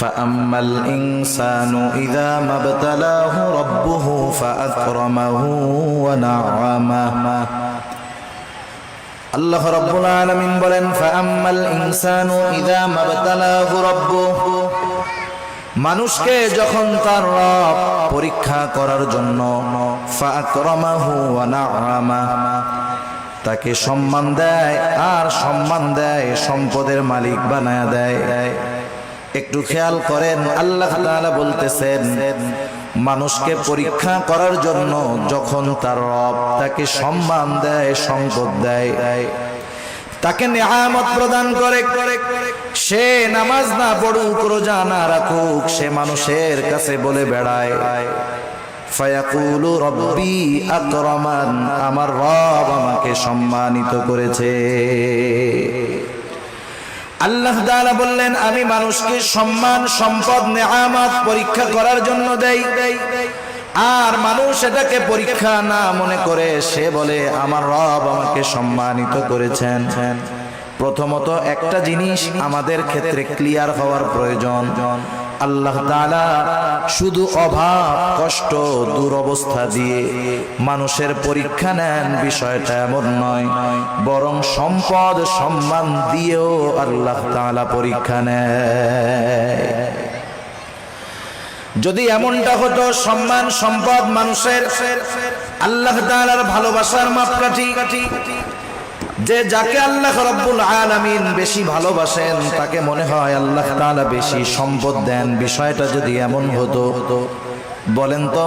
فأما الإنسان إذا ما ابتلاه ربه فأكرمه ونعمه আল্লাহ রাব্বুল আলামিন বলেন ফাআম্মাল ইনসানু ইযা মাবতালাহু রাব্বুহু মানুষকে যখন তার রব পরীক্ষা করার জন্য ফাআকরামাহু ওয়া নাআমা তাকে সম্মান দেয় আর সম্মান দেয় সম্পদের মালিক বানায়া দেয়। একটু খেয়াল করেন আল্লাহ তাআলা বলতেছেন মানুষকে পরীক্ষা করার জন্য যখন তার রব তাকে সম্মান দেয় সম্পদ দেয় তাকে নেয়ামত প্রদান করে সে নামাজ না পড়ুক রোজা না রাখুক সে মানুষের কাছে বলে বেড়ায় ফায়াকুলু রব্বি আকরামান আমার রব আমাকে সম্মানিত করেছে। আল্লাহ তাআলা বললেন আমি মানুষকে সম্মান সম্পদ নেয়ামত পরীক্ষা করার জন্য দেই আর মানুষ এটাকে পরীক্ষা না মনে করে সে বলে আমার রব আমাকে সম্মানিত করেছেন। প্রথমত একটা জিনিস আমাদের ক্ষেত্রে ক্লিয়ার হওয়ার প্রয়োজন আল্লাহ তাআলা শুধু অভাব কষ্ট দুরবস্থা দিয়ে মানুষের পরীক্ষা নেন বিষয়টা এমন নয়, বরং সম্পদ সম্মান দিয়েও আল্লাহ তাআলা পরীক্ষা নেয়। যদি এমনটা হতো সম্মান সম্পদ মানুষের আল্লাহ তাআলার ভালোবাসার মাপকাঠি, যে যাকে আল্লাহ রাব্বুল আলামিন বেশি ভালোবাসেন তাকে মনে হয় আল্লাহ তাআলা বেশি সম্পদ দেন, বিষয়টা যদি এমন হতো বলেন তো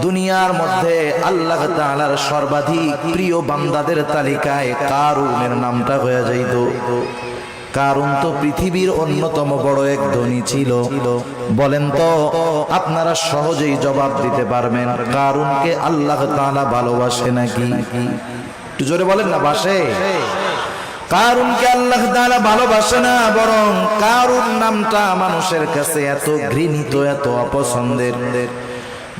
দুনিয়ার মধ্যে আল্লাহ তাআলার সর্বাধিক প্রিয় বান্দাদের তালিকায় কারুনের নামটা হয়ে যাইত। কারণ তো পৃথিবীর অন্যতম বড় এক ধনী ছিল। বলেন তো আপনারা সহজেই জবাব দিতে পারবেন কারুনকে আল্লাহ তাআলা ভালোবাসে নাকি? একটু জোরে বলেন না, বাসে? কারুনকে আল্লাহ তাআলা ভালোবাসে না, বরং কারুন নামটা মানুষের কাছে এত ঘৃণিত এত অপছন্দের।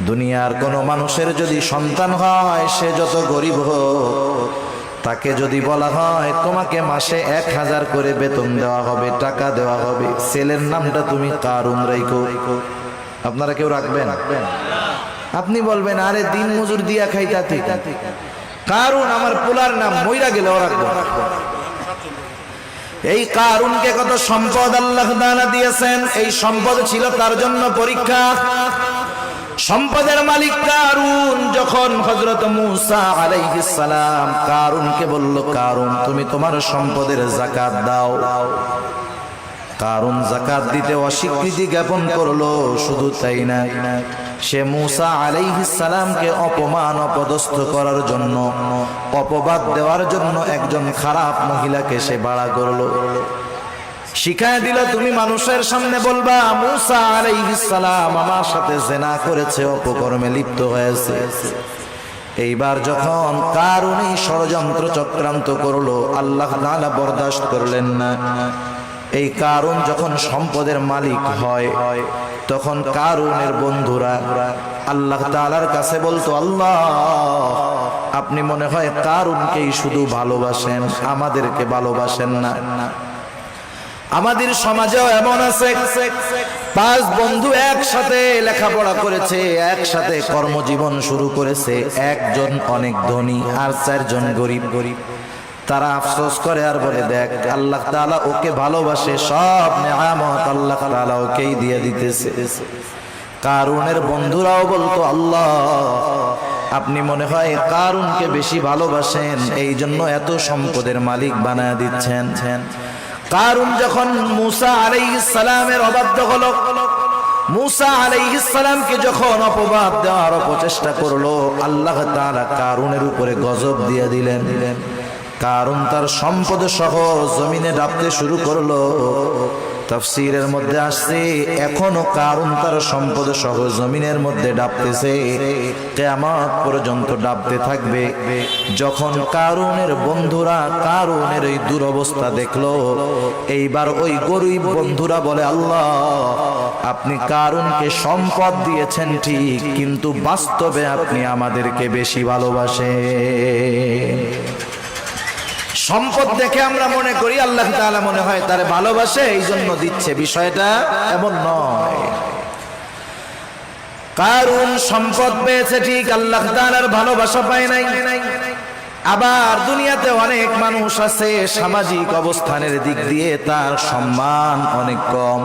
দুনিয়ার কোন মানুষের যদি সন্তান হয় সে যত গরিব হোক তাকে যদি বলা হয় তোমাকে মাসে 1000 করে বেতন দেওয়া হবে টাকা দেওয়া হবে ছেলের নামটা তুমি কারুন রাখো, আপনারা কেউ রাখবেন? আপনি বলবেন আরে দিন মজুর দিয়া খাইতা ঠিক কারুন আমার পোলার নাম মইরা গেলে রাখবো। এই কারুনকে কত সম্পদ আল্লাহ তাআলা দিয়েছেন, এই সম্পদ ছিল তার জন্য পরীক্ষা। সম্পদের মালিক কারুন যখন হযরত মূসা আলাইহিস সালাম কারুনকে বলল কারুন তুমি তোমার সম্পদের যাকাত দাও, কারুন যাকাত দিতে অস্বীকৃতি জ্ঞাপন করলো। শুধু তাই না, সে মূসা আলাইহিস সালামকে অপমান অপদস্থ করার জন্য অপবাদ দেওয়ার জন্য একজন খারাপ মহিলাকে সে ভাড়া করলো, শিখায় দিল তুমি মানুষের সামনে বলবা মূসা আলাইহিস সালাম আমার সাথে জিনা করেছে অপকর্মে লিপ্ত হয়েছে। এইবার যখন কারুন এই ষড়যন্ত্র চক্রান্ত করলো আল্লাহ তাআলা বরদাস্ত করলেন না। এই কারুন যখন সম্পদের মালিক হয় তখন কারুনের বন্ধুরা আল্লাহ তাআলার কাছে বলতো আল্লাহ আপনি মনে হয় কারুনকেই শুধু ভালোবাসেন আমাদেরকে ভালোবাসেন না। আমাদের সমাজেও এমন আছে 5 বন্ধু একসাথে লেখাপড়া করেছে একসাথে কর্মজীবন শুরু করেছে, একজন অনেক ধনী আর 4 জন গরিব। তারা আফসোস করে আর বলে দেখ আল্লাহ তাআলা ওকে ভালোবাসে, সব নেয়ামত আল্লাহ তাআলা ওকেই দিয়ে দিতেছে। কারুনের বন্ধুরাও বলতো আল্লাহ আপনি মনে হয় কারুনকে বেশি ভালোবাসেন এই জন্য এত সম্পদের মালিক বানায় দিচ্ছেন। কারুন যখন মূসা আলাইহিস সালামের অবাধ্য হলো, মূসা আলাইহিস সালামকে যখন অপবাদ দেওয়ার প্রচেষ্টা করলো আল্লাহ তাআলা কারুনের উপরে গজব দিয়ে দিলেন। কারুন তার সম্পদ সহ জমিনে ডাবতে শুরু করলো। তাফসীরের মধ্যে আসছে এখনো কারুন তার সম্পদ সহ জমিনের মধ্যে ডাবতেছে, কিয়ামত পর্যন্ত ডাবতে থাকবে। যখন কারুনের বন্ধুরা কারুনের এই দুরবস্থা দেখলো এইবার ওই গরিব বন্ধুরা বলে আল্লাহ আপনি কারুনকে সম্পদ দিয়েছেন ঠিক, কিন্তু বাস্তবে আপনি আমাদেরকে বেশি ভালোবাসেন। সম্পদ দেখে আমরা মনে করি আল্লাহ তাআলা মনে হয় তারে ভালোবাসে এই জন্য দিচ্ছে, বিষয়টা এমন নয়। কারুন সম্পদ পেয়েছে ঠিক, আল্লাহ তাআলার ভালোবাসা পায় নাই। আবার দুনিয়াতে অনেক মানুষ আছে সামাজিক অবস্থানের দিক দিয়ে তার সম্মান অনেক কম।